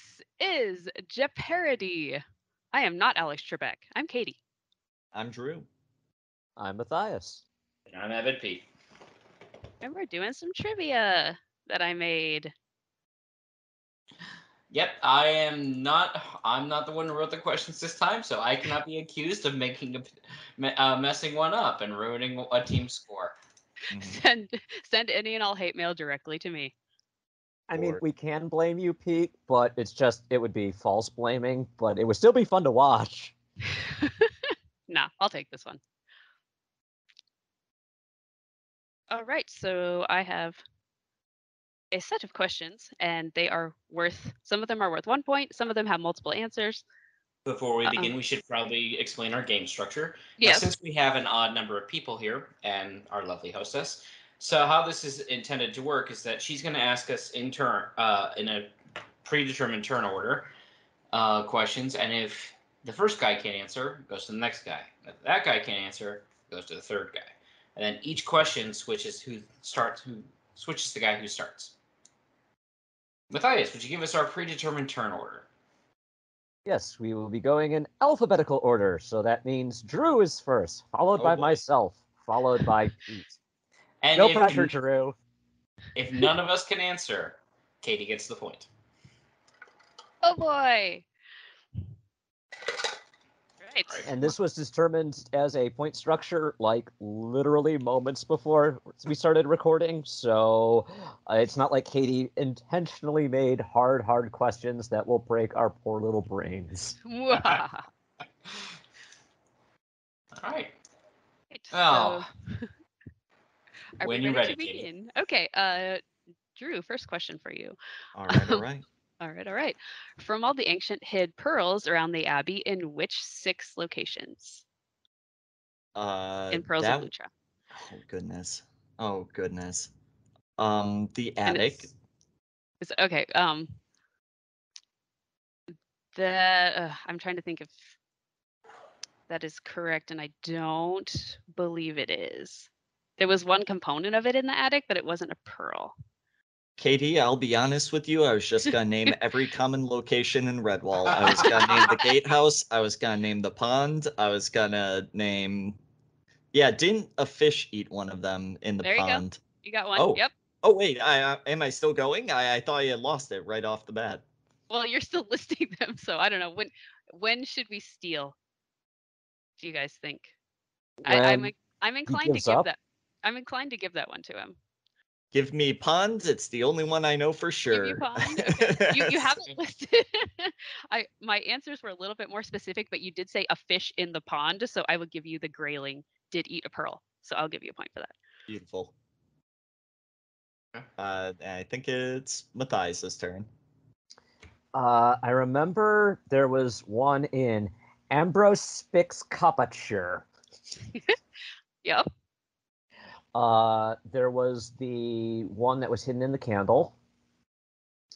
This is Jeopardy! I am not Alex Trebek. I'm Katie. I'm Drew. I'm Matthias. And I'm Evan P. And we're doing some trivia that I made. Yep, I'm not the one who wrote the questions this time, so I cannot be accused of messing one up and ruining a team score. Send any and all hate mail directly to me. I mean, we can blame you, Pete, but it would be false blaming, but it would still be fun to watch. Nah, I'll take this one. All right, so I have a set of questions, and some of them are worth 1 point, some of them have multiple answers. Before we begin, we should probably explain our game structure. Yes. Since we have an odd number of people here and our lovely hostess, so how this is intended to work is that she's going to ask us in turn, in a predetermined turn order, questions, and if the first guy can't answer, goes to the next guy. If that guy can't answer, goes to the third guy, and then each question switches the guy who starts. Matthias, would you give us our predetermined turn order? Yes, we will be going in alphabetical order, so that means Drew is first, followed by myself, followed by Pete. And no pressure, Drew. If none of us can answer, Katie gets the point. Oh boy! Right. And this was determined as a point structure, like, literally moments before we started recording, so it's not like Katie intentionally made hard questions that will break our poor little brains. All right. So, are when we you're ready, to begin? Katie. Okay, Drew, first question for you. All right. All right. From all the ancient hid pearls around the abbey, in which 6 locations? In Pearls of Lucha. Oh goodness. The attic. Okay. I'm trying to think if that is correct, and I don't believe it is. There was one component of it in the attic, but it wasn't a pearl. Katie, I'll be honest with you. I was just going to name every common location in Redwall. I was going to name the gatehouse. I was going to name the pond. I was going to name... Yeah, didn't a fish eat one of them in the pond? You got one. Oh. Yep. Oh, wait. Am I still going? I thought I had lost it right off the bat. Well, you're still listing them, so I don't know. When should we steal? Do you guys think? I'm inclined to give that. I'm inclined to give that one to him. Give me pond. It's the only one I know for sure. Give you pond. Okay. you haven't listed. My answers were a little bit more specific, but you did say a fish in the pond, so I would give you the grayling did eat a pearl. So I'll give you a point for that. Beautiful. I think it's Matthias's turn. I remember there was one in Ambrose Spix-Coppature. Yep. There was the one that was hidden in the candle.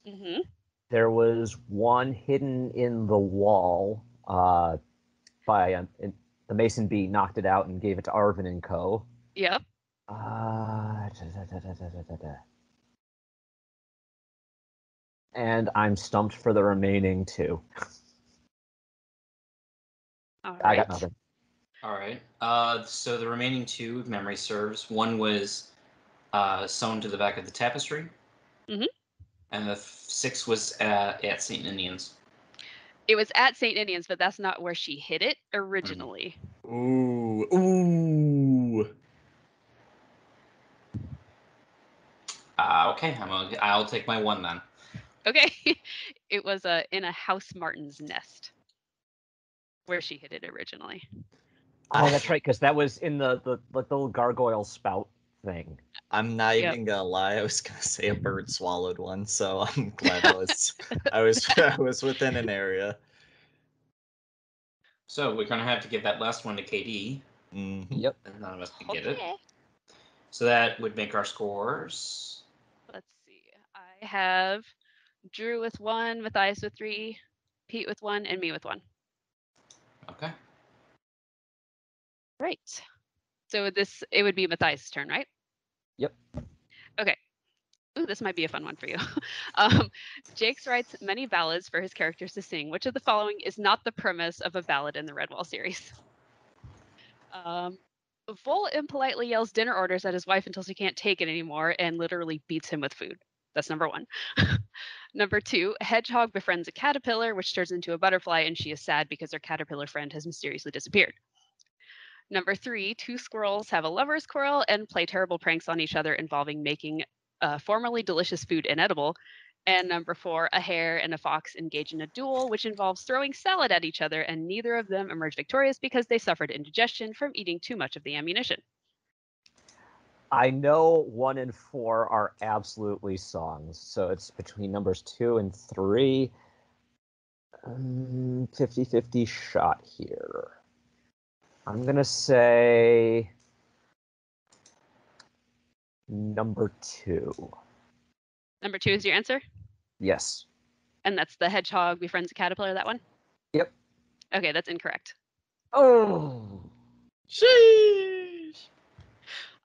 Mm-hmm. There was one hidden in the wall by the Mason Bee knocked it out and gave it to Arvin and Co. Yep. And I'm stumped for the remaining 2. All right. I got nothing. All right. So the remaining 2, if memory serves, one was sewn to the back of the tapestry. Mm-hmm. And the 6 was at St. Ninian's. It was at St. Ninian's, but that's not where she hid it originally. Ooh. Okay, I'll take my 1 then. Okay. It was in a house martin's nest where she hid it originally. Oh, that's right, because that was in the little gargoyle spout thing. I'm not even gonna lie. I was gonna say a bird swallowed one, so I'm glad I was within an area. So we're gonna have to give that last one to KD. Mm-hmm. Yep. And none of us can get it. So that would make our scores. Let's see. I have Drew with 1, Matthias with 3, Pete with 1, and me with 1. Okay. Right. So it would be Matthias' turn, right? Yep. Okay. Ooh, this might be a fun one for you. um, Jakes writes many ballads for his characters to sing. Which of the following is not the premise of a ballad in the Redwall series? Vol impolitely yells dinner orders at his wife until she can't take it anymore and literally beats him with food. That's number one. Number two, a hedgehog befriends a caterpillar, which turns into a butterfly, and she is sad because her caterpillar friend has mysteriously disappeared. Number three, two squirrels have a lover's quarrel and play terrible pranks on each other involving making formerly delicious food inedible. And number four, a hare and a fox engage in a duel, which involves throwing salad at each other, and neither of them emerge victorious because they suffered indigestion from eating too much of the ammunition. I know 1 and 4 are absolutely songs, so it's between numbers 2 and 3. 50-50 shot here. I'm going to say number 2. Number two is your answer? Yes. And that's the hedgehog befriends a caterpillar, that one? Yep. Okay, that's incorrect. Oh. Sheesh.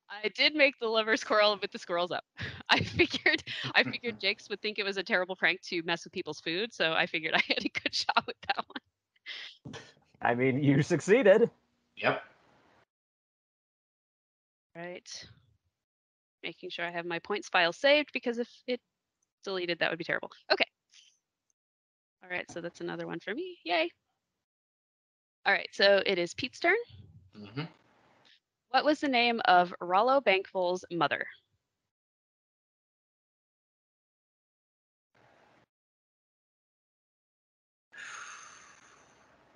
I did make the lover's quarrel with the squirrels up. I figured Jakes would think it was a terrible prank to mess with people's food, so I figured I had a good shot with that one. I mean, you succeeded. Yep. Right. Making sure I have my points file saved, because if it deleted, that would be terrible. Okay. All right, so that's another one for me. Yay. All right, so it is Pete's turn. Mm-hmm. What was the name of Rollo Bankfull's mother?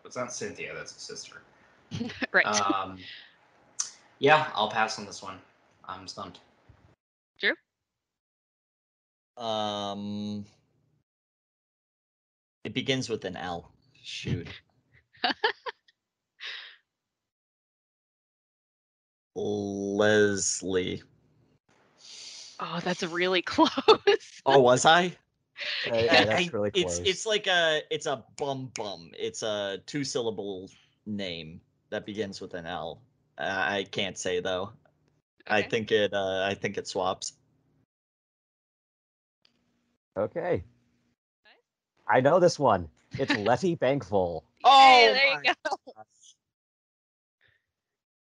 It's not Cynthia, that's his sister. Right. Yeah, I'll pass on this one. I'm stumped. Drew? It begins with an L. Shoot. Leslie. Oh, that's really close. Oh, was I? Yeah, that's really close. It's like it's a bum. It's a 2-syllable name that begins with an L. I can't say though. I Okay. think it swaps. Okay. I know this one. It's Letty Bankfull. Yay, Oh, there you my go. gosh.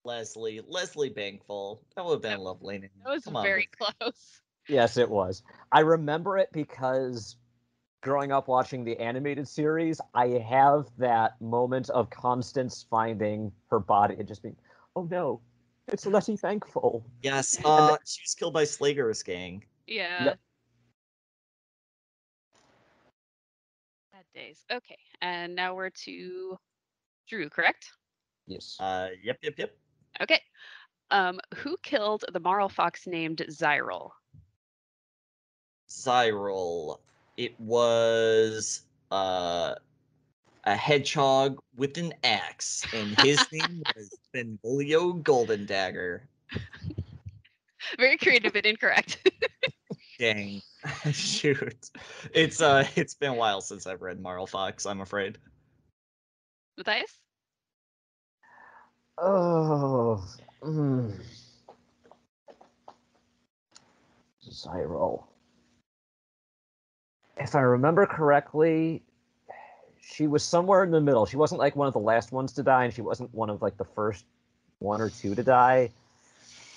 Leslie Bankfull. That would have been a lovely name. That was Come on, very Leslie. close. Yes, it was. I remember it because growing up watching the animated series, I have that moment of Constance finding her body and just being, oh no, it's Letty Bankfull. Yes. And She was killed by Slager's gang. Yeah. Yep. Bad days. Okay, and now we're to Drew, correct? yes. Yep. Okay. Who killed the Marl fox named Zyril? Cyril. It was a hedgehog with an axe, and his name was Benvolio Golden Dagger. Very creative but incorrect. Dang. Shoot. It's been a while since I've read Marl Fox, I'm afraid. Matthias? Oh. Zyril. If I remember correctly, she was somewhere in the middle. She wasn't like one of the last ones to die, and she wasn't one of like the first 1 or 2 to die.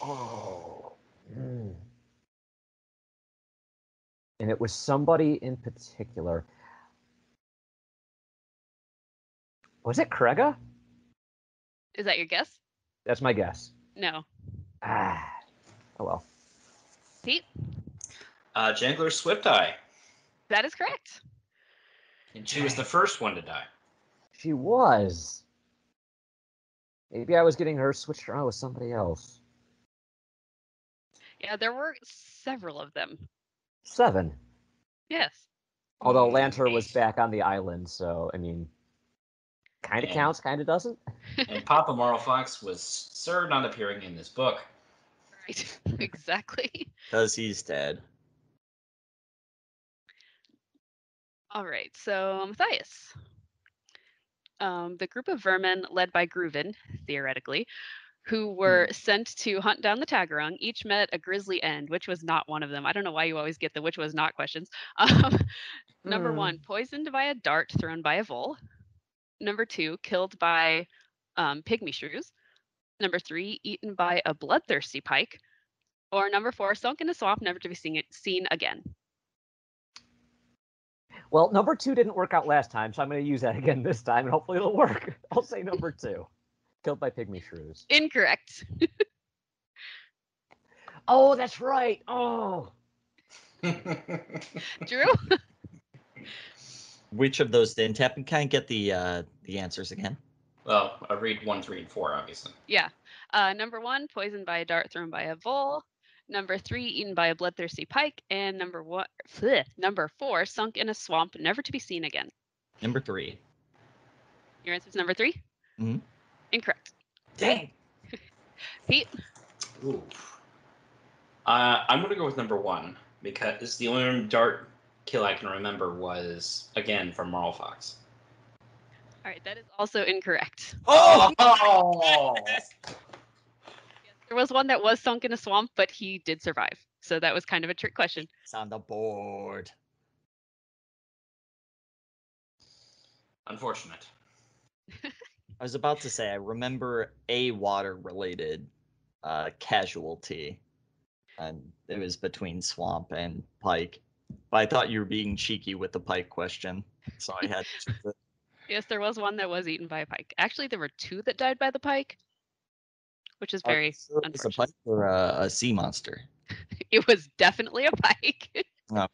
Oh. And it was somebody in particular. Was it Krega? Is that your guess? That's my guess. No. Oh well. Pete? Jangler Swift-Eye. That is correct. And she was the first one to die. She was. Maybe I was getting her switched around with somebody else. Yeah, there were several of them. 7. Yes. Although Lanter was back on the island, so I mean, kind of And- counts, kind of doesn't. And Papa Marl Fox was Sir not appearing in this book. Right. Exactly. Because he's dead. All right, so Matthias. The group of vermin led by Grooven, theoretically, who were sent to hunt down the Tagarung. Each met a grisly end, which was not one of them. I don't know why you always get the which was not questions. Number one, poisoned by a dart thrown by a vole. Number two, killed by pygmy shrews. Number three, eaten by a bloodthirsty pike. Or number four, sunk in a swamp, never to be seen again. Well, number two didn't work out last time, so I'm going to use that again this time, and hopefully it'll work. I'll say number two. Killed by pygmy shrews. Incorrect. Oh, that's right. Oh. Drew? Which of those didn't happen? Can I get the answers again? Well, I read 1, 3, and 4, obviously. Yeah. Number one, poisoned by a dart thrown by a vole. Number three, eaten by a bloodthirsty pike. And number four, sunk in a swamp, never to be seen again. Number three. Your answer is number three? Mhm. Incorrect. Dang. Pete? Ooh. I'm going to go with number one, because the only dart kill I can remember was, again, from Marl Fox. All right, that is also incorrect. Oh! There was one that was sunk in a swamp, but he did survive. So that was kind of a trick question. It's on the board. Unfortunate. I was about to say, I remember a water-related casualty, and it was between swamp and pike. But I thought you were being cheeky with the pike question, so I had to choose it. Yes, there was one that was eaten by a pike. Actually, there were two that died by the pike, which is very It's a unfortunate. pike or a sea monster? It was definitely a pike. All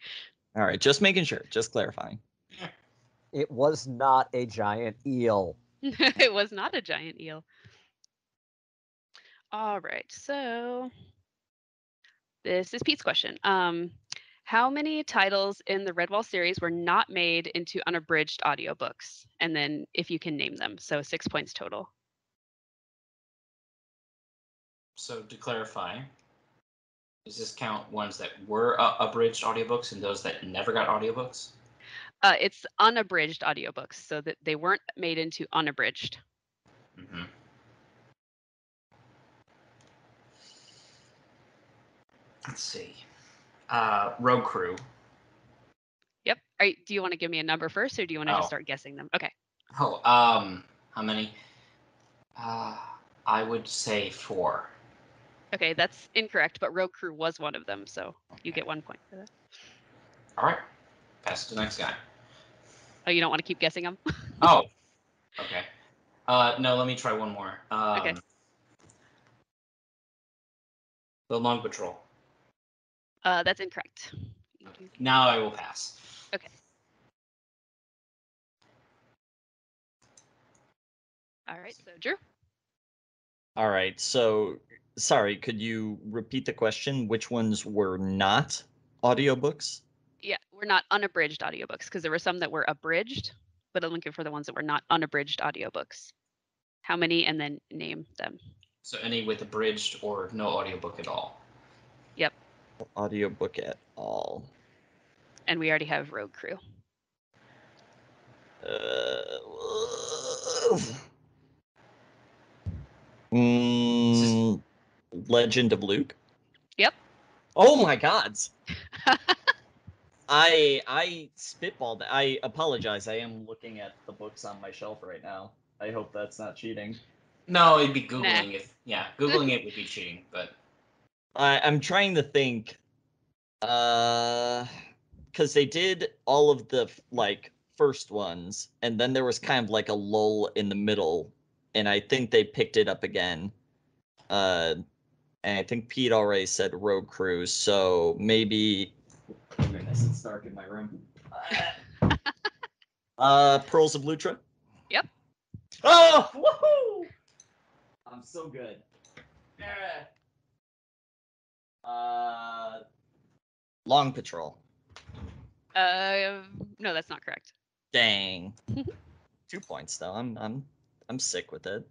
right, just making sure, just clarifying. It was not a giant eel. It was not a giant eel. All right, so this is Pete's question. How many titles in the Redwall series were not made into unabridged audiobooks? And then if you can name them, so 6 points total. So to clarify, does this count ones that were abridged audiobooks and those that never got audiobooks? It's unabridged audiobooks, so that they weren't made into unabridged. Mm-hmm. Let's see. Road Crew. Yep. Do you want to give me a number first, or do you want to just start guessing them? Okay. Oh, how many? I would say 4. Okay, that's incorrect, but Road Crew was one of them, so you get 1 point for that. All right. Pass it to the next guy. Oh, you don't want to keep guessing them? Oh, okay. No, let me try one more. Okay. The Long Patrol. That's incorrect. Now I will pass. Okay. All right, so Drew? All right, so sorry, could you repeat the question? Which ones were not audiobooks? Yeah, we're not unabridged audiobooks, because there were some that were abridged, but I'm looking for the ones that were not unabridged audiobooks. How many, and then name them. So any with abridged or no audiobook at all? Yep. Audiobook at all. And we already have Road Crew. Legend of Luke? Yep. Oh my God! I spitballed. I apologize. I am looking at the books on my shelf right now. I hope that's not cheating. No, it'd be Googling Googling it would be cheating, but I'm trying to think. Because they did all of the first ones, and then there was kind of like a lull in the middle, and I think they picked it up again. And I think Pete already said Road Crew, so maybe. Oh goodness, it's dark in my room. Pearls of Lutra. Yep. Oh, woohoo! I'm so good. Yeah. Long Patrol. No, that's not correct. Dang. 2 points though. I'm sick with it.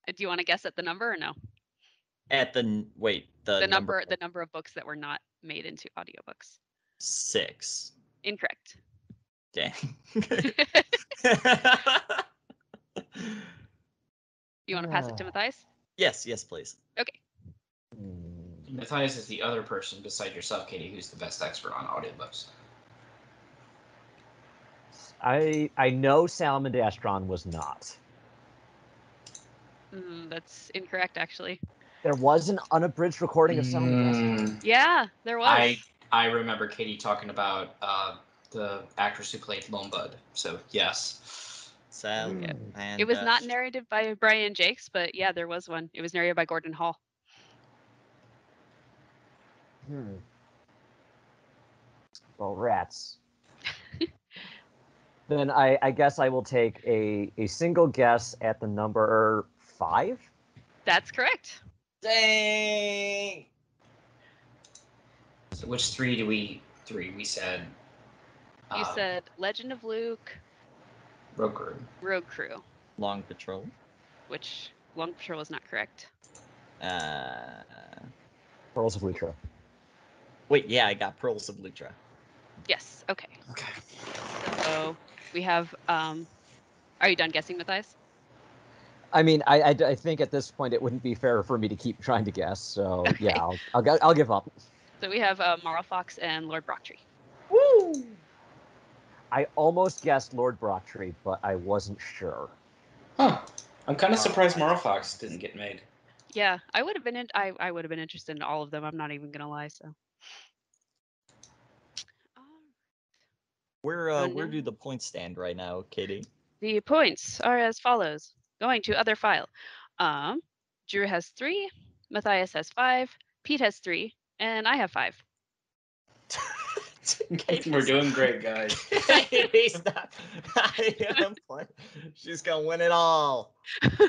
Do you want to guess at the number or no? At the number of books that were not made into audiobooks. 6. Incorrect. Dang. You want to pass it to Matthias? Yes, please. Okay. Matthias is the other person beside yourself, Katie, who's the best expert on audiobooks. I know Salamandastron was not. That's incorrect, actually. There was an unabridged recording of Salamandastron. Yeah, there was. I remember Katie talking about the actress who played Lone Bud. So yes. It was not narrated by Brian Jakes, but yeah, there was one. It was narrated by Gordon Hall. Well, rats. Then I guess I will take a single guess at the number 5. That's correct. Dang. So which 3 do we? 3 we said. You said Legend of Luke, Rogue Crew. Long Patrol. Which Long Patrol was not correct. Pearls of Lutra. Wait, yeah, I got Pearls of Lutra. Yes. Okay. Okay. So we have. Are you done guessing, Matthias? I mean, I think at this point it wouldn't be fair for me to keep trying to guess. So Okay. yeah, I'll give up. So we have Marl Fox and Lord Brocktree. Woo! I almost guessed Lord Brocktree, but I wasn't sure. Huh. I'm kind of surprised Marlfox didn't get made. Yeah, I would have been. I would have been interested in all of them. I'm not even gonna lie. So. Where do the points stand right now, Katie? The points are as follows. Going to other file. Drew has 3, Matthias has 5, Pete has 3, and I have 5. We're doing great, guys. Katie's not. She's gonna win it all. All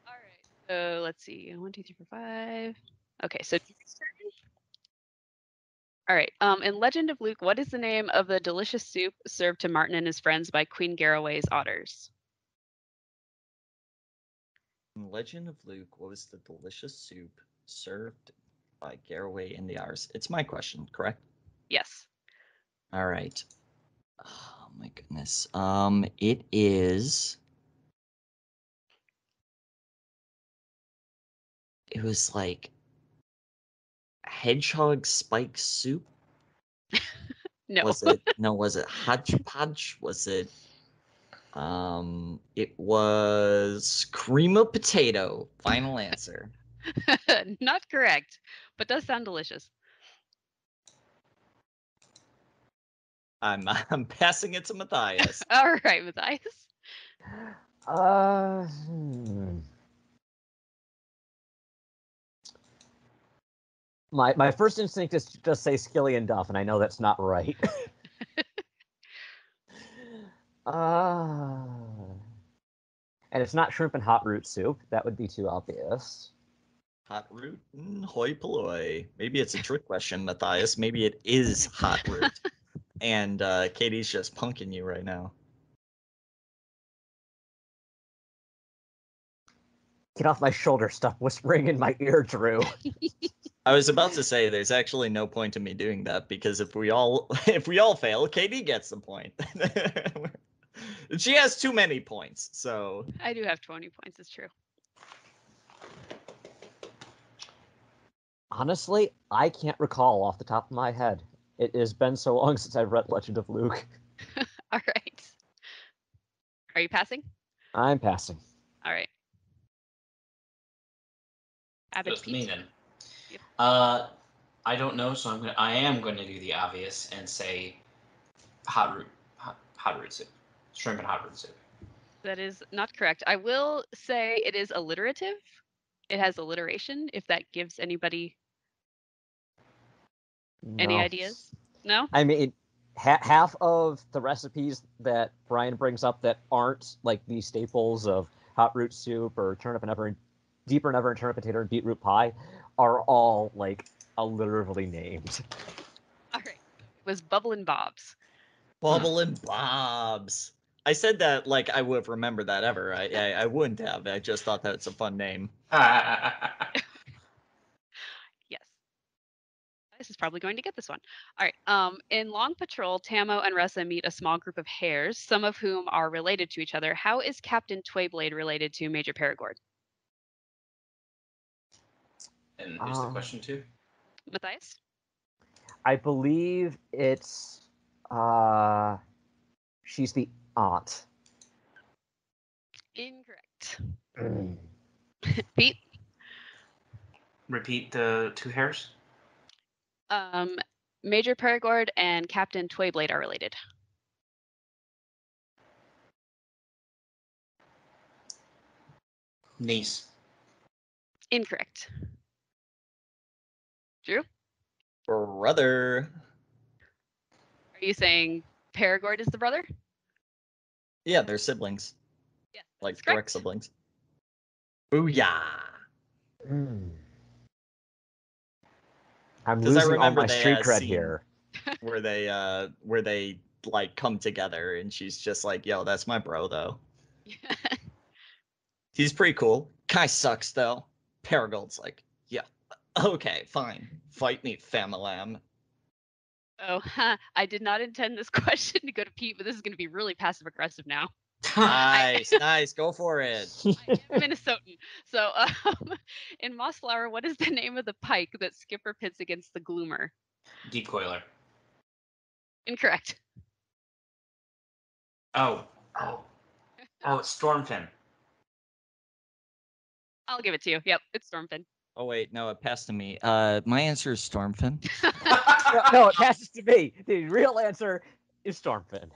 right. So let's see. 1, 2, 3, 4, 5. Okay, so all right. In Legend of Luke, what is the name of the delicious soup served to Martin and his friends by Queen Garraway's otters? In Legend of Luke, what was the delicious soup served by Garraway and the Otters? It's my question, correct? Yes. All right. Oh my goodness. It is. It was like hedgehog spike soup. No. Was it? No. Was it hodgepodge? Was it? It was cream of potato. Final answer. Not correct, but does sound delicious. I'm passing it to Matthias. All right, Matthias. My first instinct is to just say Skilly and Duff, and I know that's not right. And it's not shrimp and hot root soup. That would be too obvious. Hot root? Hoi polloi. Maybe it's a trick question, Matthias. Maybe it is hot root. And Katie's just punking you right now. Get off my shoulder. Stop whispering in my ear, Drew. I was about to say there's actually no point in me doing that because if we all fail, Katie gets the point. She has too many points, so I do have 20 points. It's true. Honestly, I can't recall off the top of my head. It has been so long since I've read Legend of Luke. All right. Are you passing? I'm passing. All right. Abbott, Just me then. Yep. I don't know, so I am going to do the obvious and say hot root soup, shrimp and hot root soup. That is not correct. I will say it is alliterative. It has alliteration. If that gives anybody any ideas? No. I mean, half of the recipes that Brian brings up that aren't like the staples of hot root soup or turnip and ever deeper and ever and turnip potato and beetroot pie are all like alliteratively named. All right. It was Bubblin' Bob's. Bubblin' Bob's. I said that like I would have remembered that ever. I wouldn't have. I just thought that's a fun name. Yes. Matthias is probably going to get this one. All right. In Long Patrol, Tamo and Ressa meet a small group of hares, some of whom are related to each other. How is Captain Twayblade related to Major Paragord? And is the question too? Matthias? I believe it's she's the aunt. Incorrect. Mm. Pete? Repeat the two hairs. Major Paragord and Captain Twayblade are related. Niece. Incorrect. Drew? Brother. Are you saying Paragord is the brother? Yeah, they're siblings. Yes. Like that's direct correct. siblings. Booyah! Mm. I'm 'Cause I losing all remember my they, street cred scene here. where they like come together and she's just like, yo, that's my bro though. He's pretty cool. Kai sucks though. Paragold's like, yeah, okay, fine. Fight me, Famalam. Oh, I did not intend this question to go to Pete, but this is going to be really passive aggressive now. Nice, go for it. I am Minnesotan. So, in Mossflower, what is the name of the pike that Skipper pits against the Gloomer? Decoiler. Incorrect. Oh, it's Stormfin. I'll give it to you. Yep, it's Stormfin. Oh wait, no, it passed to me. My answer is Stormfin. No, it passes to me. The real answer is Stormfin.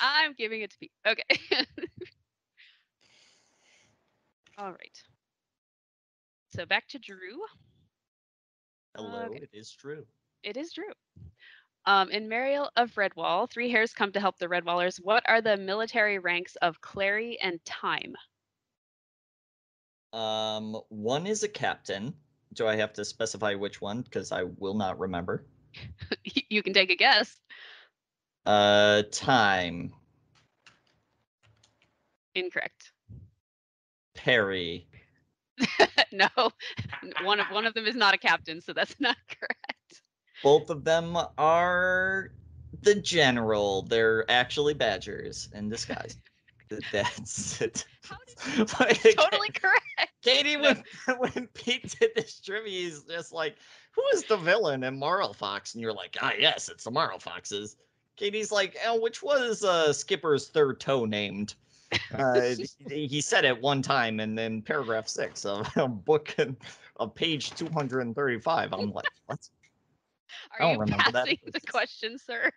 I'm giving it to Pete. Okay. All right. So back to Drew. Hello, Okay. it is true. It is Drew. In Mariel of Redwall, 3 hares come to help the Redwallers. What are the military ranks of Clary and Time? One is a captain. Do I have to specify which one? Because I will not remember. You can take a guess. Time. Incorrect. Perry. No, one of them is not a captain, so that's not correct. Both of them are the general. They're actually badgers in disguise. That's it. Totally correct. Katie, when Pete did this trivia, he's just like, who is the villain in Marl Fox? And you're like, ah, yes, it's the Marl Foxes. Katie's like, oh, which was Skipper's third toe named? He said it one time, and then paragraph 6 of a book of page 235. I'm like, what? Are you passing the question, sir?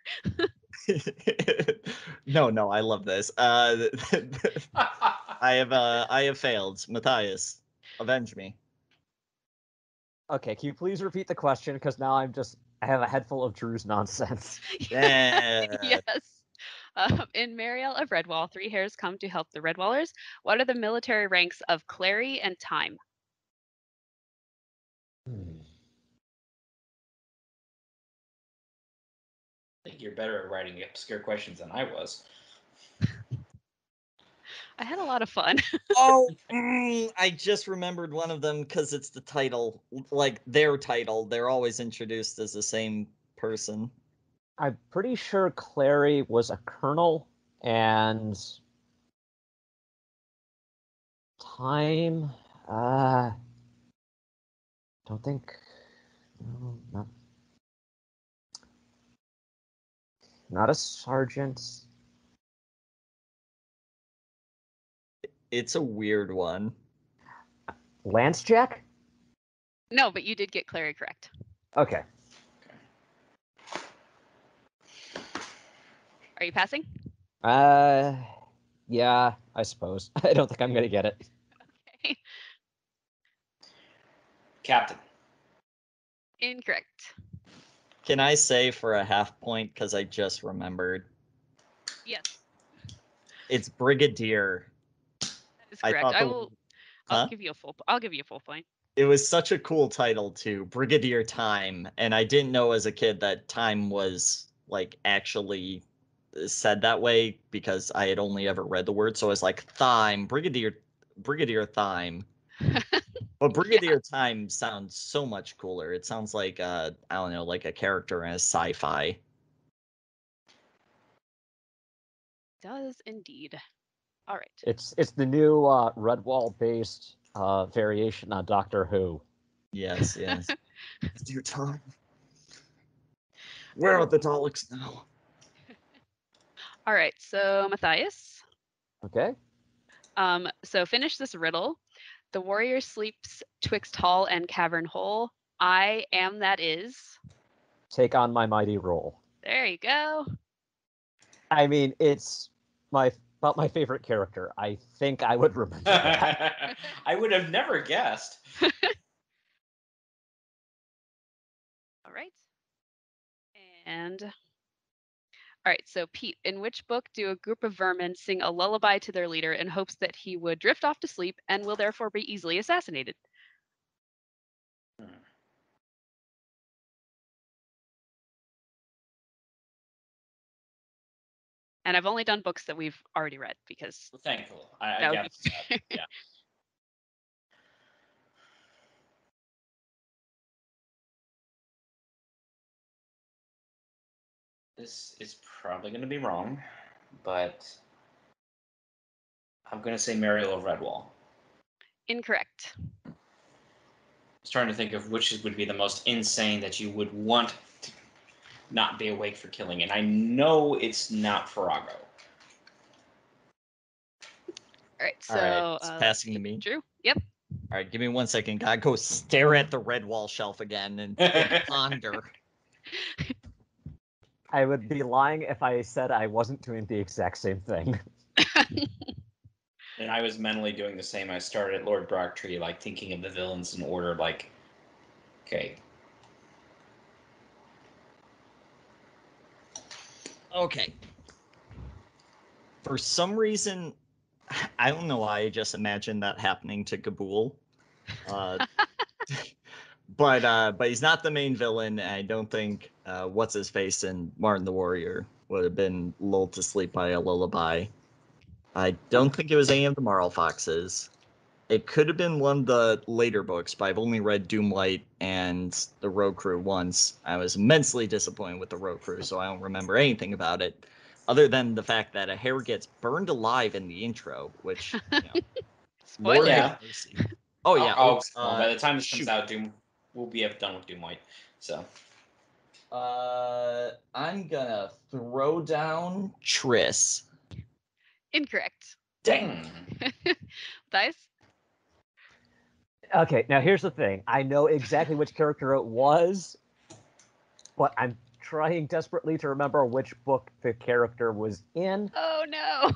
No, I love this. I have failed. Matthias, avenge me. Okay, can you please repeat the question? Because now I have a head full of Drew's nonsense. Yeah. Yes. In Mariel of Redwall, 3 hares come to help the Redwallers. What are the military ranks of Clary and Time? I think you're better at writing obscure questions than I was. I had a lot of fun. Oh, I just remembered one of them because it's the title, like their title. They're always introduced as the same person. I'm pretty sure Clary was a colonel, and Time, don't think, no, not a sergeant. It's a weird one. Lance Jack? No, but you did get Clary correct. Okay. Are you passing? Yeah, I suppose. I don't think I'm gonna get it. Okay. Captain. Incorrect. Can I say for a half point because I just remembered? Yes, It's Brigadier. that is correct. I'll give you a full point. It was such a cool title too, Brigadier Time, and I didn't know as a kid that time was like actually said that way because I had only ever read the word. So I was like, Thyme, Brigadier Thyme. But Brigadier Time sounds so much cooler. It sounds like I don't know, like a character in a sci-fi. Does indeed. All right. It's the new Redwall based variation on Doctor Who. Yes, yes. Brigadier Time. Where are the Daleks now? All right. So Matthias. Okay. So finish this riddle. The warrior sleeps twixt hall and cavern hole. I am that is. Take on my mighty role. There you go. I mean, it's about my favorite character. I think I would remember that. I would have never guessed. All right. And all right, so Pete, in which book do a group of vermin sing a lullaby to their leader in hopes that he would drift off to sleep and will therefore be easily assassinated? And I've only done books that we've already read because Thankful. I that would guess. be Yeah. This is probably going to be wrong, but I'm going to say Mariel of Redwall. incorrect. I was trying to think of which would be the most insane that you would want to not be awake for killing, and I know it's not Farago. All right, so All right, it's passing to me. Drew. Yep. All right, give me 1 second. Gotta go stare at the Redwall shelf again and ponder. I would be lying if I said I wasn't doing the exact same thing. And I was mentally doing the same. I started at Lord Brocktree, like thinking of the villains in order, like, okay. Okay. For some reason, I don't know why, I just imagined that happening to Kabul. But he's not the main villain. And I don't think what's his face in Martin the Warrior would have been lulled to sleep by a lullaby. I don't think it was any of the Marl Foxes. It could have been one of the later books, but I've only read Doomlight and the Road Crew once. I was immensely disappointed with the Road Crew, so I don't remember anything about it, other than the fact that a hare gets burned alive in the intro, which, you know, Spoiler. Lord Yeah. have mercy. Oh yeah. Well, by the time this shoot. comes out, Doom we'll be done with Doomlight. So. I'm gonna throw down Triss. Incorrect. Dang. Dice. Okay, now here's the thing. I know exactly which character it was, but I'm trying desperately to remember which book the character was in. Oh no.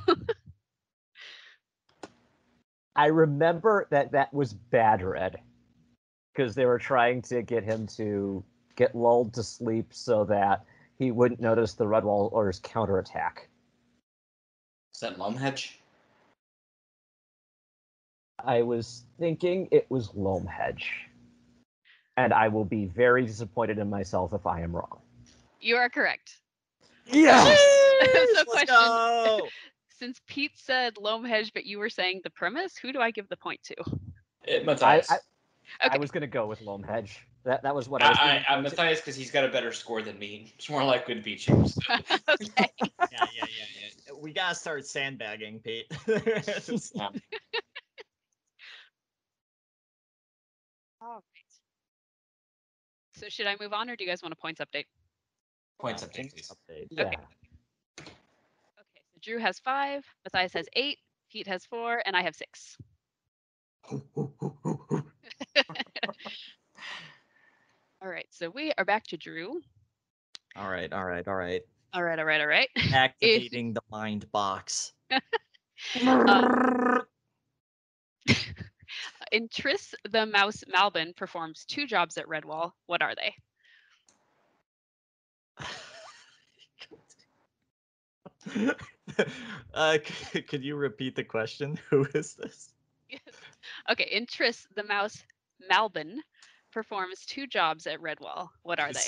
I remember that was Badred, because they were trying to get him to get lulled to sleep so that he wouldn't notice the Redwallers counterattack. Is that Lumhedge? I was thinking it was Loamhedge. And I will be very disappointed in myself if I am wrong. You are correct. Yes! So Let's question. go! Since Pete said Loamhedge, but you were saying the premise, who do I give the point to? Matthias. I was going to go with Loamhedge. That was what I was going to. Matthias, because he's got a better score than me. It's more likely to beat you. So. Okay. Yeah. We gotta start sandbagging, Pete. Yeah. All right. So should I move on, or do you guys want a points update? Points update, please. Yeah. Okay. Okay, so Drew has 5, Matthias has 8, Pete has 4, and I have 6. All right, so we are back to Drew. All right. All right. Activating the mind box. In Triss the Mouse Malbin performs 2 jobs at Redwall. What are they? Could you repeat the question? Who is this? Yes. Okay, in Triss the Mouse Malbin performs 2 jobs at Redwall. What are they?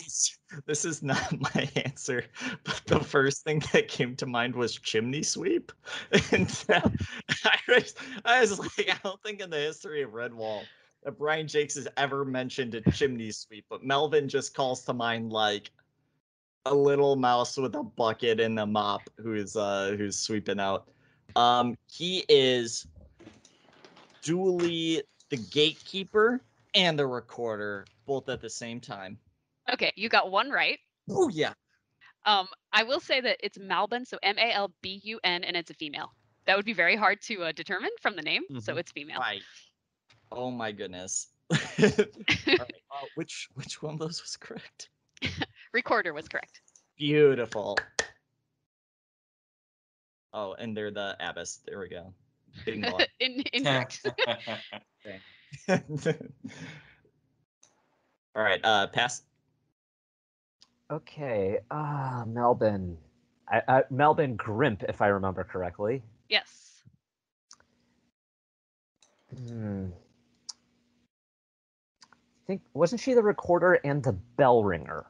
This is not my answer, but the first thing that came to mind was chimney sweep, and I was like, I don't think in the history of Redwall that Brian Jakes has ever mentioned a chimney sweep, but Melvin just calls to mind like a little mouse with a bucket and a mop who's sweeping out. He is duly the gatekeeper and a recorder, both at the same time. Okay, you got one right. Oh yeah. I will say that it's Malbun, so Malbun, and it's a female. That would be very hard to determine from the name, so it's female. Right. Oh my goodness. All right. Which one of those was correct? Recorder was correct. Beautiful. Oh, and they're the abbess. There we go. Bingo. Incorrect. All right. Pass. Okay. Melvin. Melvin Grimp, if I remember correctly. Yes. I think wasn't she the recorder and the bell ringer?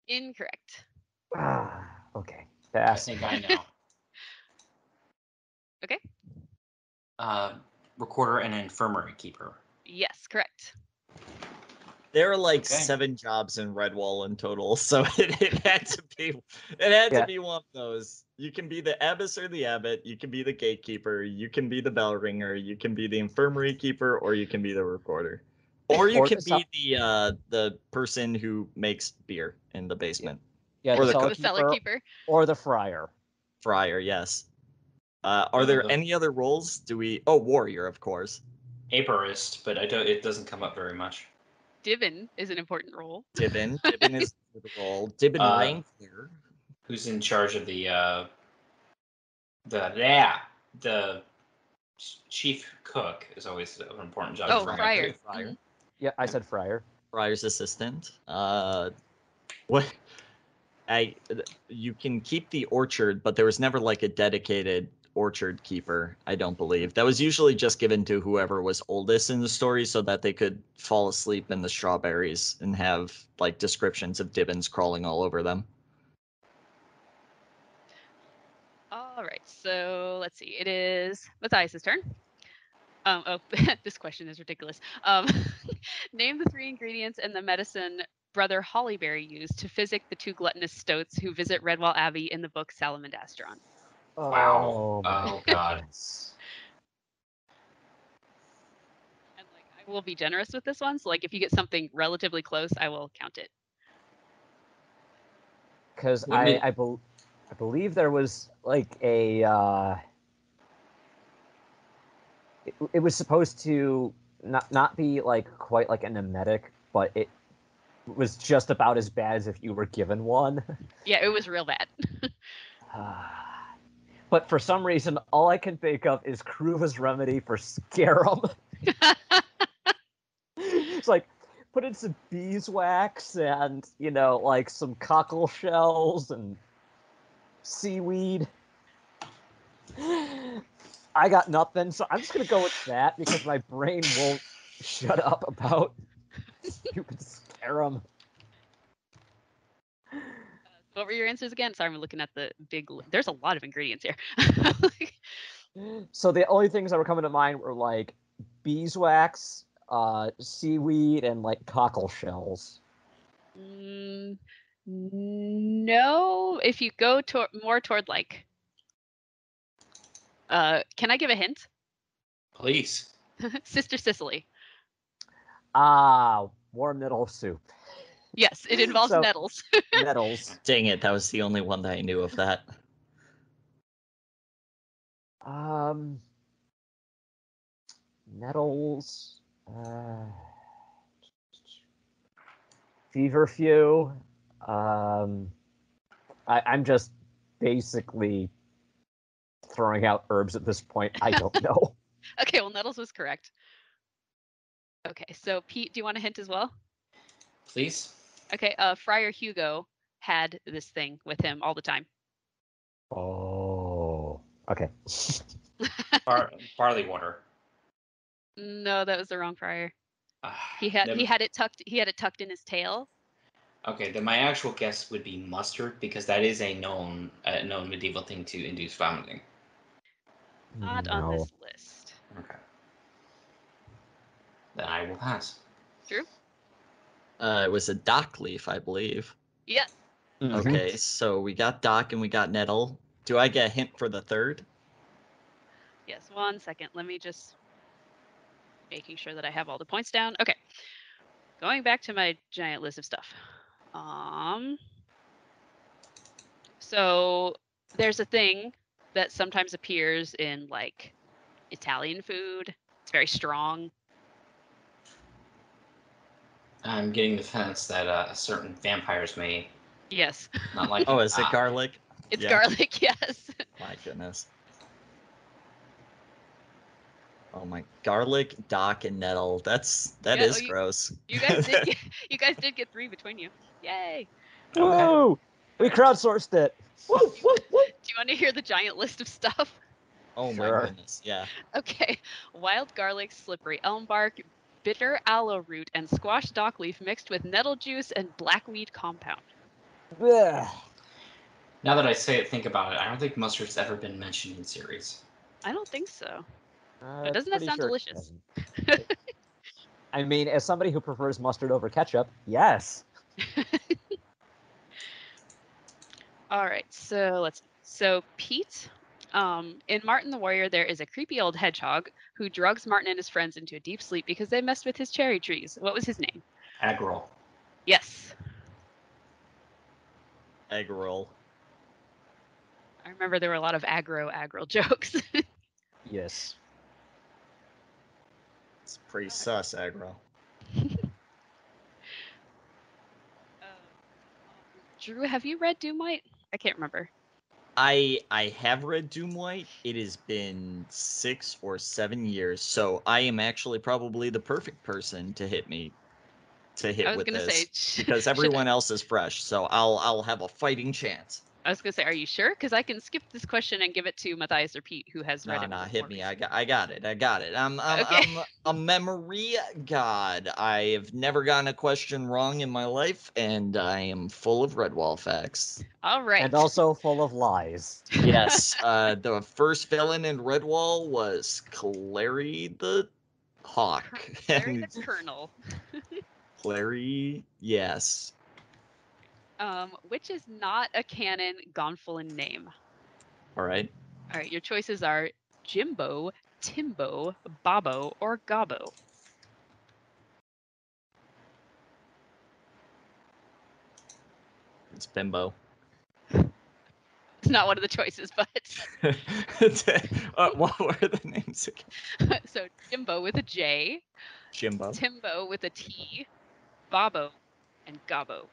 Incorrect. Okay. I Pass. think I know. Okay. Recorder and infirmary keeper. Yes, correct. There are like Okay. 7 jobs in Redwall in total, so it had to be to be one of those. You can be the abbess or the abbot, you can be the gatekeeper, you can be the bell ringer, you can be the infirmary keeper, or you can be the recorder. Or you can be the person who makes beer in the basement. Yeah, or the the cellar keeper. or the friar. Friar, yes. Are there any other roles? Warrior, of course. Aperist, but it doesn't come up very much. Divin is an important role. Divin is the role. Divin Ranclear. Who's in charge of the chief cook is always an important job. Oh, for me. friar. Friar. Yeah, I said friar. Friar's assistant. You can keep the orchard, but there was never like a dedicated orchard keeper, I don't believe. That was usually just given to whoever was oldest in the story so that they could fall asleep in the strawberries and have like descriptions of Divins crawling all over them. All right, so let's see. It is Matthias's turn. This question is ridiculous. Name the 3 ingredients in the medicine Brother Hollyberry used to physic the 2 gluttonous stoats who visit Redwall Abbey in the book Salamandastron. Wow. my Oh, God. goodness. And I will be generous with this one. So if you get something relatively close, I will count it. Because I believe there was like a it was supposed to not be like quite like an emetic, but it was just about as bad as if you were given one. Yeah, it was real bad. But for some reason, all I can think of is Kruva's remedy for Scarum. It's like, put in some beeswax and, like some cockle shells and seaweed. I got nothing, so I'm just going to go with that because my brain won't shut up about stupid Scarum. What were your answers again? Sorry, I'm looking at the big... There's a lot of ingredients here. So the only things that were coming to mind were like beeswax, seaweed, and like cockle shells. No, if you go more toward like... can I give a hint? Please. Sister Cicely. Warm nettle soup. Yes, it involves So- nettles. Nettles. Dang it, that was the only one that I knew of that. Nettles. Feverfew. I'm just basically throwing out herbs at this point. I don't know. Okay, well, nettles was correct. Okay, so Pete, do you want a hint as well? Please. Okay, Friar Hugo had this thing with him all the time. Oh. Okay. Barley water. No, that was the wrong friar. He had it tucked in his tail. Okay, then my actual guess would be mustard because that is a known medieval thing to induce vomiting. Not on this list. Okay. Then I will pass. Drew? It was a dock leaf, I believe. Yeah. Mhm. Okay, so we got Doc and we got Nettle. Do I get a hint for the third? Yes, 1 second. Let me just making sure that I have all the points down. Okay. Going back to my giant list of stuff. So there's a thing that sometimes appears in like Italian food. It's very strong. I'm getting the sense that certain vampires may Yes. not like Oh, it. is it garlic? It's Yeah. garlic, yes. My goodness. Oh my, garlic, Doc, and Nettle. That Yeah, is oh, gross. You guys did get 3 between you. Yay. Okay. Woo! We crowdsourced it. Woo, woo, woo. Do you want to hear the giant list of stuff? Oh Sure. my goodness, yeah. Okay. Wild garlic, slippery elm bark, bitter aloe root, and squash dock leaf mixed with nettle juice and blackweed compound. Ugh. Now that I say it, think about it. I don't think mustard's ever been mentioned in series. I don't think so. But doesn't that sound delicious? I mean, as somebody who prefers mustard over ketchup, yes. All right, so let's. So Pete, in Martin the Warrior, there is a creepy old hedgehog who drugs Martin and his friends into a deep sleep because they messed with his cherry trees. What was his name? Agro. Yes, Egg roll. I remember there were a lot of aggro jokes. Yes. It's pretty sus, aggro. Drew, have you read Doom White? I can't remember. I have read Doom White. It has been 6 or 7 years, so I am actually probably the perfect person to hit I was with gonna this say because should I- everyone else is fresh, so I'll have a fighting chance. I was gonna say, are you sure? Because I can skip this question and give it to Matthias or Pete, who has read Nah, it. hit more me. recently. I got it. I'm Okay. a memory god. I have never gotten a question wrong in my life, and I am full of Redwall facts. All right. And also full of lies. Yes, the first villain in Redwall was Clary the Hawk. Larry And the Colonel. Clary, yes. Which is not a canon Gonfalon name. All right. All right, your choices are Jimbo, Timbo, Babo, or Gobbo. It's Bimbo. It's not one of the choices, but What were the names again? so Jimbo with a J, Jimbo. Timbo with a T, Babo, and Gobbo.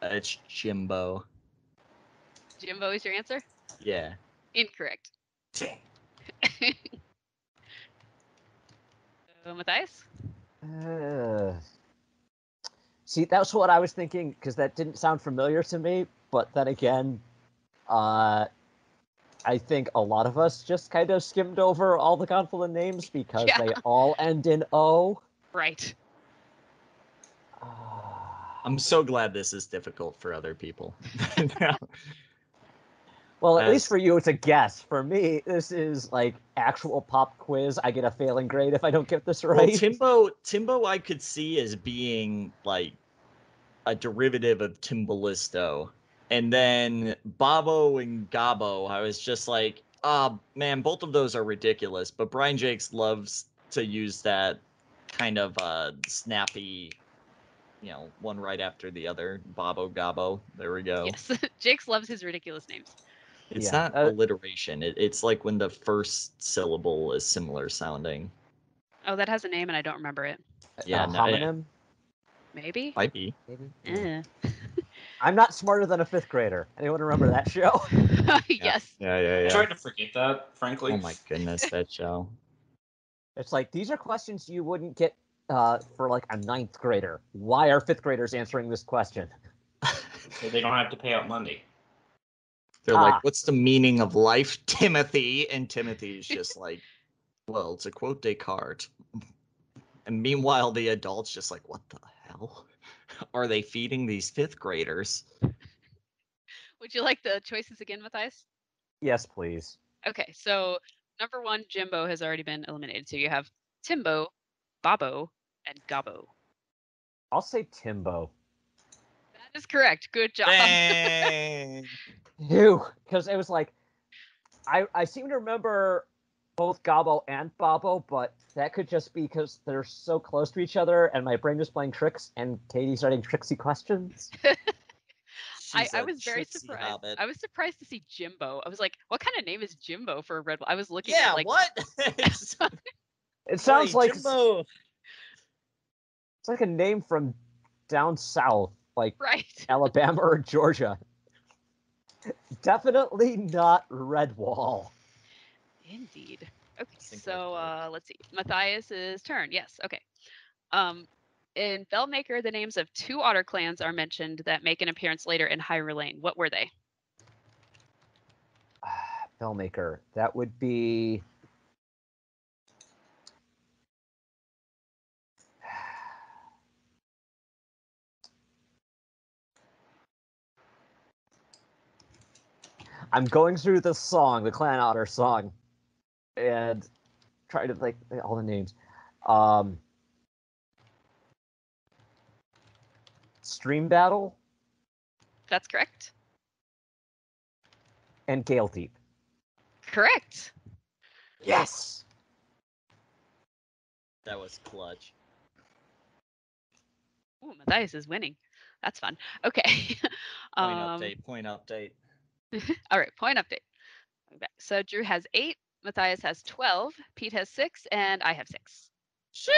It's Jimbo. Jimbo is your answer? Yeah. Incorrect. Matthias? See, that's what I was thinking, because that didn't sound familiar to me. But then again, I think a lot of us just kind of skimmed over all the Gonfalon names because Yeah. they all end in O. Right. I'm so glad this is difficult for other people. Well, at least As- for you, it's a guess. For me, this is like actual pop quiz. I get a failing grade if I don't get this right. Well, Timbo I could see as being like a derivative of Timbalisto. And then Babo and Gabo, I was just like, man, both of those are ridiculous. But Brian Jakes loves to use that kind of snappy, one right after the other. Babo, Gabo. There we go. Yes. Jakes loves his ridiculous names. It's Yeah, not alliteration. It's like when the first syllable is similar sounding. Oh, that has a name and I don't remember it. Yeah, no, homonym. Maybe? might be. Maybe. Eh. I'm not smarter than a fifth grader. Anyone remember that show? Yes. Yeah. I tried to forget that, frankly. Oh my goodness, that show. It's like these are questions you wouldn't get for like a ninth grader. Why are fifth graders answering this question? So they don't have to pay out Monday. They're like, what's the meaning of life, Timothy? And Timothy's just like, well, to quote Descartes. And meanwhile, the adult's just like, what the hell are they feeding these fifth graders? Would you like the choices again, Matthias? Yes, please. Okay, so Number 1, Jimbo, has already been eliminated. So you have Timbo, Babo, and Gabo. I'll say Timbo. That is correct. Good job. Dang. Ew, because it was like, I seem to remember both Gabo and Babo, but that could just be because they're so close to each other, and my brain was playing tricks, and Katie's starting tricksy questions. I She's a was very tricksy surprised. hobbit. I was surprised to see Jimbo. I was like, what kind of name is Jimbo for a red? I was looking Yeah, at like what? It's It sounds funny, like Jimbo. it's like a name from down south, like right. Alabama or Georgia. Definitely not Redwall. Indeed. Okay, Think so like let's see. Matthias's turn. Yes. Okay. In Bellmaker, the names of 2 otter clans are mentioned that make an appearance later in Hyrule Lane. What were they? Filmmaker. That would be. I'm going through the song, the Clan Otter song, and trying to think all the names. Stream Battle That's correct. and Gale Deep. Correct. Yes. that was clutch. Ooh, Matthias is winning. That's fun. Okay. Point update. Point update. All right. Point update. Okay, so Drew has 8, Matthias has 12, Pete has 6, and I have 6. Sheesh!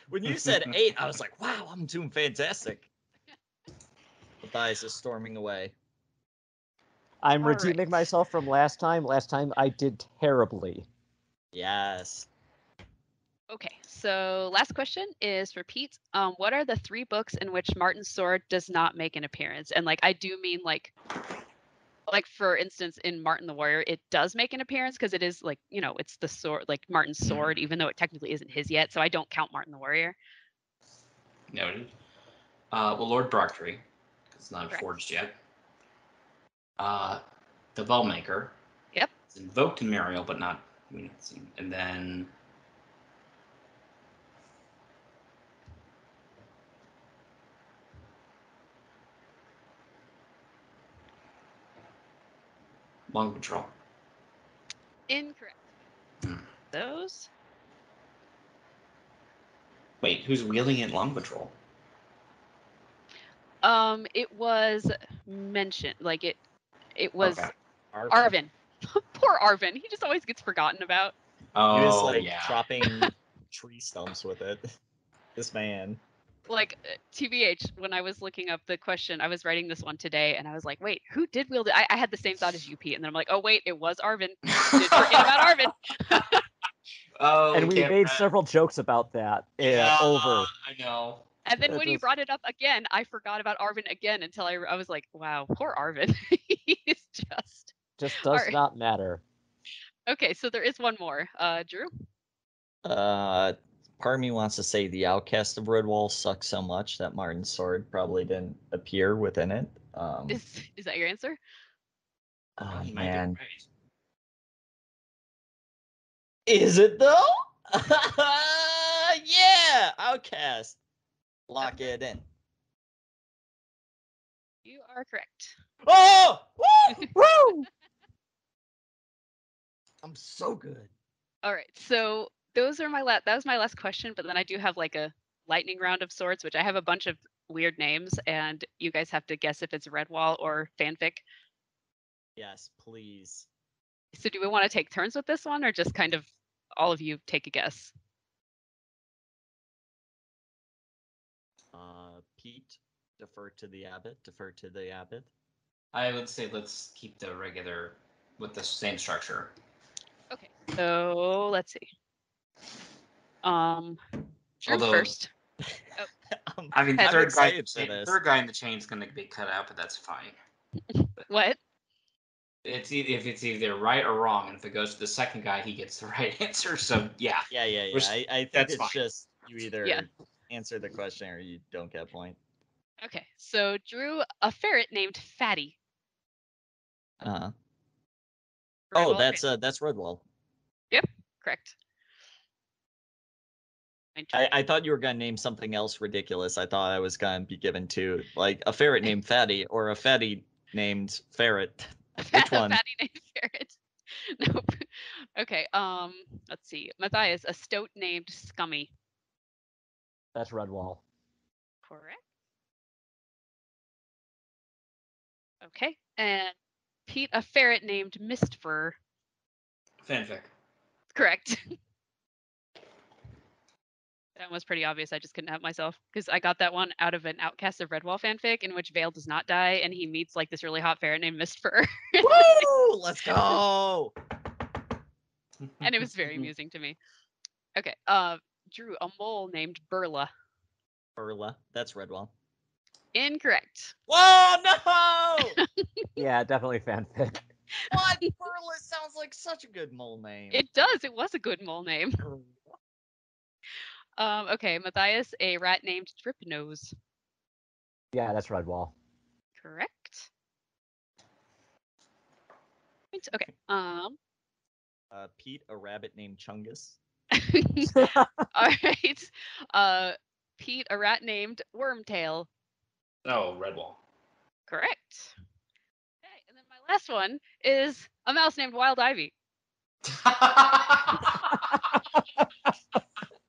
When you said 8, I was like, wow, I'm doing fantastic. Matthias is storming away. I'm All redeeming right. myself from last time. Last time I did terribly. Yes. Okay, so last question is for Pete. What are the 3 books in which Martin's sword does not make an appearance? And like I do mean like for instance in Martin the Warrior, it does make an appearance because it is like, it's the sword, like Martin's sword, even though it technically isn't his yet. So I don't count Martin the Warrior. Noted. Well, Lord Brocktree, it's not Correct. forged yet. The Bellmaker. Yep. It's invoked in Muriel, but not. And then. Long Patrol. Incorrect. Hmm. Those. Wait, who's wielding it? Long Patrol. It was mentioned, like it was Okay. Arvin. Poor Arvin. He just always gets forgotten about. Oh, He was like yeah. chopping tree stumps with it. This man. Like TBH, when I was looking up the question, I was writing this one today, and I was like, wait, who did wield it? I had the same thought as you, Pete, and then I'm like, oh wait, it was Arvin. Did forget about Arvin. Oh, And we made several jokes about that over. I know. And then That when you was- brought it up again, I forgot about Arvin again until I was like, wow, poor Arvin. He's just Just All does right. not matter. Okay, so there is one more. Drew? Part of me wants to say the Outcast of Redwall sucks so much that Martin's sword probably didn't appear within it. Is that your answer? Oh You might be man, right. is it though? Yeah, Outcast. Lock it in. You are correct. Oh, woo, woo! I'm so good. All right, so those are that was my last question, but then I do have like a lightning round of sorts, which I have a bunch of weird names, and you guys have to guess if it's Redwall or fanfic. Yes, please. So do we want to take turns with this one, or just kind of all of you take a guess? Pete, defer to the abbot. Defer to the abbot. I would say let's keep the regular with the same structure. Okay, so let's see. Drew Although- first. I mean, the I'm third guy, excited for this. third guy in the chain is going to be cut out, but that's fine. What? It's if it's either right or wrong, and if it goes to the second guy, he gets the right answer. So yeah, Yeah. Which- I think that's it's fine. just you either Yeah. answer the question or you don't get a point. Okay, so Drew, a ferret named Fatty. Oh, Redwall that's Redwall. correct. I thought you were gonna name something else ridiculous. I thought I was gonna be given to like a ferret named Fatty or a fatty named Ferret. Which one? Fatty named Ferret. Nope. Okay. Let's see. Matthias, a stoat named Scummy. That's Redwall. Correct. Okay. And Pete, a ferret named Mistfur. Fanfic. Correct. That was pretty obvious. I just couldn't help myself because I got that one out of an Outcast of Redwall fanfic in which Vale does not die and he meets like this really hot ferret named Mistfur. Woo! Let's go. And it was very amusing to me. Okay. Drew, a mole named Burla. Burla. That's Redwall. Incorrect. Whoa, no! Yeah, definitely fanfic. What? Burla sounds like such a good mole name. It does. It was a good mole name. Okay, Matthias, a rat named Dripnose. Yeah, that's Redwall. Correct. Okay. Pete, a rabbit named Chungus. All right. Pete, a rat named Wormtail. Oh, Redwall. Correct. Okay, and then my last one is a mouse named Wild Ivy.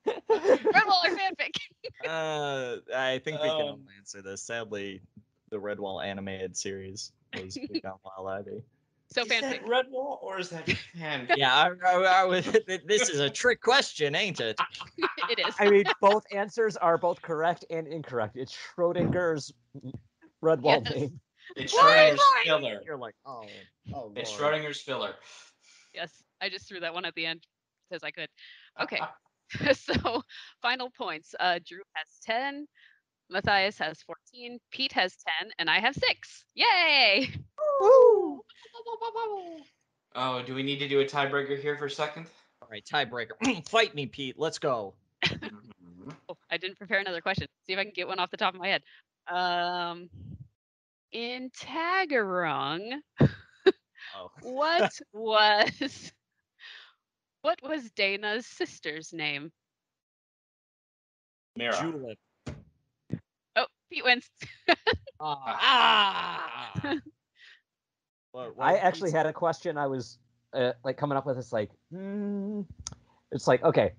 Redwall or fanfic? I think we can all Um, answer this. Sadly, the Redwall animated series was big on Wild Ivy. So is fanfic. that Redwall or is that fanfic? Yeah, this is a trick question, ain't it? It is. I mean, both answers are both correct and incorrect. It's Schrodinger's Redwall Yes. name. It's Schrodinger's filler. You're like, oh, It's Lord. Schrodinger's filler. Yes. I just threw that one at the end because I could. Okay. So final points. Drew has 10. Matthias has 14. Pete has 10. And I have 6. Yay! Woo! Oh, do we need to do a tiebreaker here for a second? All right, tiebreaker. Fight me, Pete. Let's go. Oh, I didn't prepare another question. See if I can get one off the top of my head. In Tagarong, Oh. what was Dana's sister's name? Mira. Julep. Oh, Pete wins. I actually had a question. I was like coming up with. It's like, it's like okay.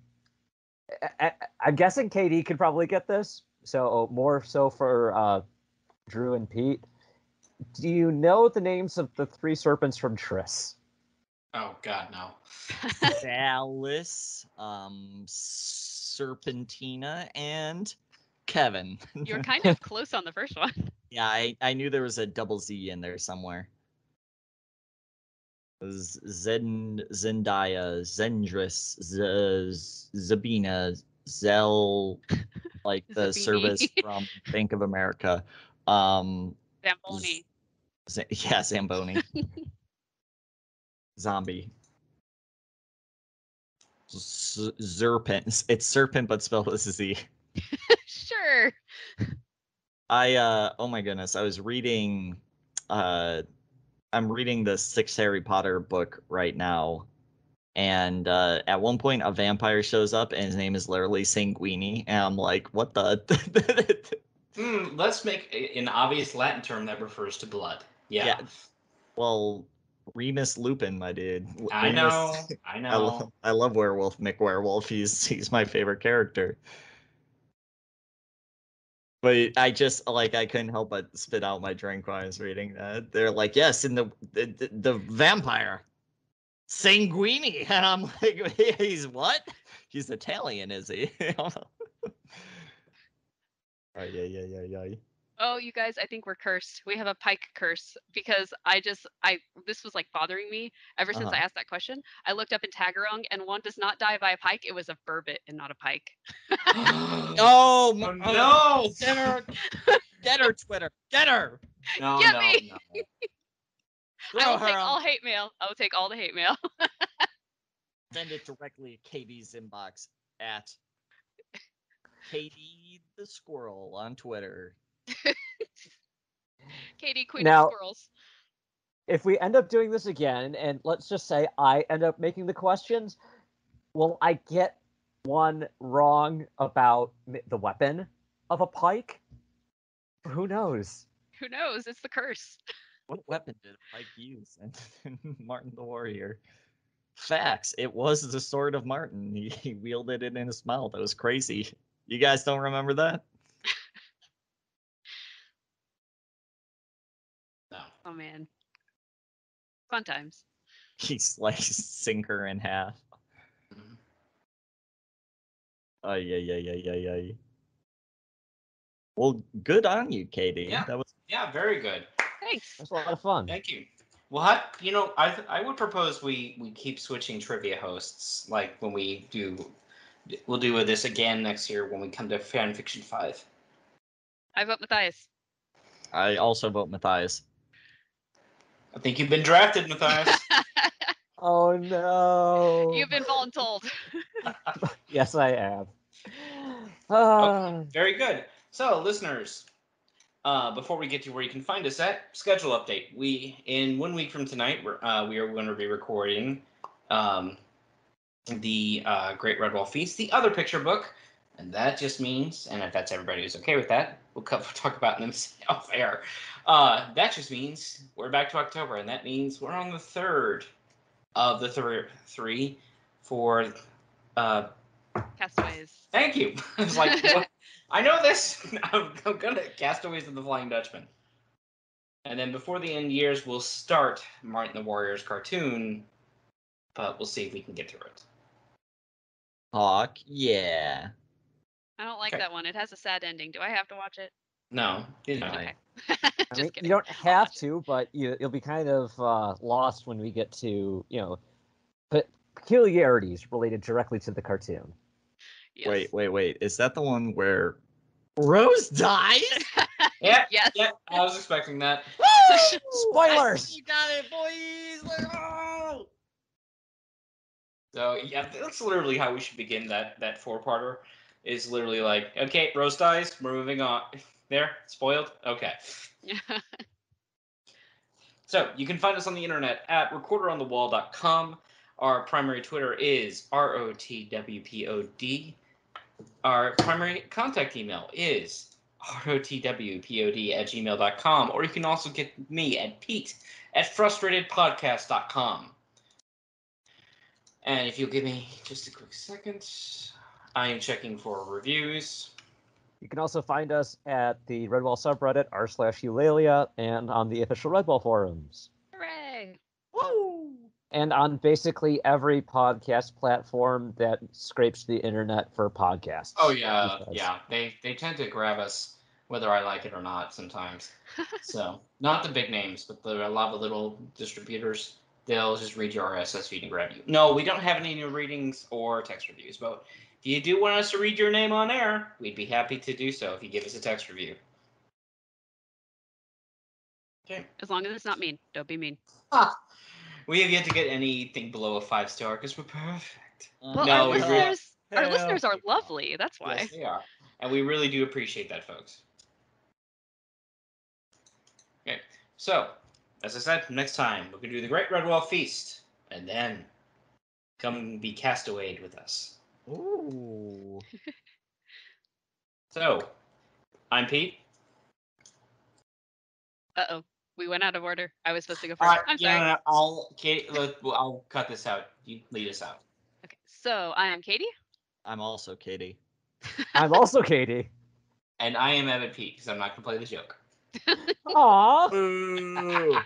I'm guessing KD could probably get this. So more so for Drew and Pete. Do you know the names of the 3 serpents from Triss? Oh God, no. Dallas, Serpentina, and Kevin. You're kind of close on the first one. Yeah, I knew there was a double Z in there somewhere. It was Zendaya, Zendris, Zabina, Zell, like the Zabini. service from Bank of America. Zamboni. Yeah, Zamboni. Zombie. Serpent. It's serpent, but spelled with a Z. Sure. Oh my goodness, I was reading I'm reading the 6th Harry Potter book right now. And at one point a vampire shows up and his name is literally Sanguini. And I'm like, what the Let's make an obvious Latin term that refers to blood. Yeah. Well, Remus Lupin, my dude. I know. I know. I love Werewolf McWerewolf. He's my favorite character. But I just like I couldn't help but spit out my drink while I was reading that. They're like, yes, in the vampire Sanguini, and I'm like, he's what? He's Italian, is he? Oh yeah. Oh, you guys, I think we're cursed. We have a pike curse because this was like bothering me ever since I asked that question. I looked up in Tagarong and one does not die by a pike. It was a burbot and not a pike. Oh no! Get her, Twitter. Get her. No, Get no, me! no. I will take all hate mail. I will take all the hate mail. Send it directly to KD's inbox at KD the Squirrel on Twitter. Katie, Queen Now- of Squirrels. if we end up doing this again, and let's just say I end up making the questions, will I get one wrong about the weapon of a pike? Who knows? Who knows? It's the curse. What weapon did Pike use in Martin the Warrior? Facts. It was the sword of Martin. He wielded it in his mouth. That was crazy. You guys don't remember that? No. Oh man. Fun times. He sliced Sinker in half. Mhm. Ay. Well, good on you, Katie. Yeah. That was Yeah, very good. Thanks. That's a lot of fun. Thank you. Well, I would propose we keep switching trivia hosts. Like when we'll do this again next year when we come to Fanfiction 5. I vote Matthias. I also vote Matthias. I think you've been drafted, Matthias. Oh no! You've been voluntold. Yes, I am. Okay, very good. So, listeners, before we get to where you can find us at, schedule update. In 1 week from tonight, we are going to be recording the Great Redwall Feast, the other picture book, and that just means, and if that's everybody who's okay with that, we'll talk about them off air. That just means we're back to October, and that means we're on the third of the three for. Castaways. Thank you. I was like, what? I know this. I'm gonna Castaways of the Flying Dutchman. And then before the end years, we'll start Martin the Warrior's cartoon, but we'll see if we can get through it. Hawk, yeah. I don't like Okay. that one. It has a sad ending. Do I have to watch it? No, you don't. Right. Okay. I Just mean, kidding. you don't I'll have watch it. to, but you'll be kind of lost when we get to, peculiarities related directly to the cartoon. Yes. Wait. Is that the one where Rose dies? Yeah, Yes. yeah, I was expecting that. Spoilers! You got it, boys! Oh! So yeah, that's literally how we should begin that four-parter. Is literally like, okay, Rose dies, we're moving on. There, spoiled. Okay. So you can find us on the internet at recorderonthewall.com. Our primary Twitter is ROTWPOD. Our primary contact email is rotwpod@gmail.com. Or you can also get me at pete@frustratedpodcast.com. And if you'll give me just a quick second, I am checking for reviews. You can also find us at the Redwall subreddit r/Eulalia and on the official Redwall forums. Hooray. Woo! And on basically every podcast platform that scrapes the internet for podcasts. Oh yeah, Because- yeah. They tend to grab us whether I like it or not sometimes. So not the big names, but a lot of the little distributors. They'll just read your RSS feed and grab you. No, we don't have any new readings or text reviews, but if you do want us to read your name on air, we'd be happy to do so if you give us a text review. Okay. As long as it's not mean. Don't be mean. We have yet to get anything below a 5-star because we're perfect. Well, No, our we really- listeners are lovely. That's why. Yes, they are. And we really do appreciate that, folks. Okay, so, as I said, next time we're going to do the Great Redwall Feast, and then come be castawayed with us. Ooh. So, I'm Pete. Uh-oh. We went out of order. I was supposed to go first. All right, I'm sorry. yeah, I'll cut this out. You lead us out. Okay. So I am Katie. I'm also Katie. I'm also Katie. And I am Evan Pete, because I'm not going to play the joke. Aww. Boo!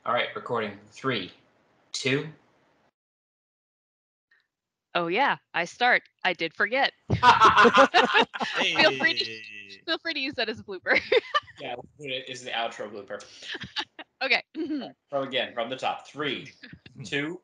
All right, recording. 3, 2. Oh yeah, I start. I did forget. Hey. Feel free to use that as a blooper. Yeah, it is the outro blooper. Okay. From the top. 3, 2,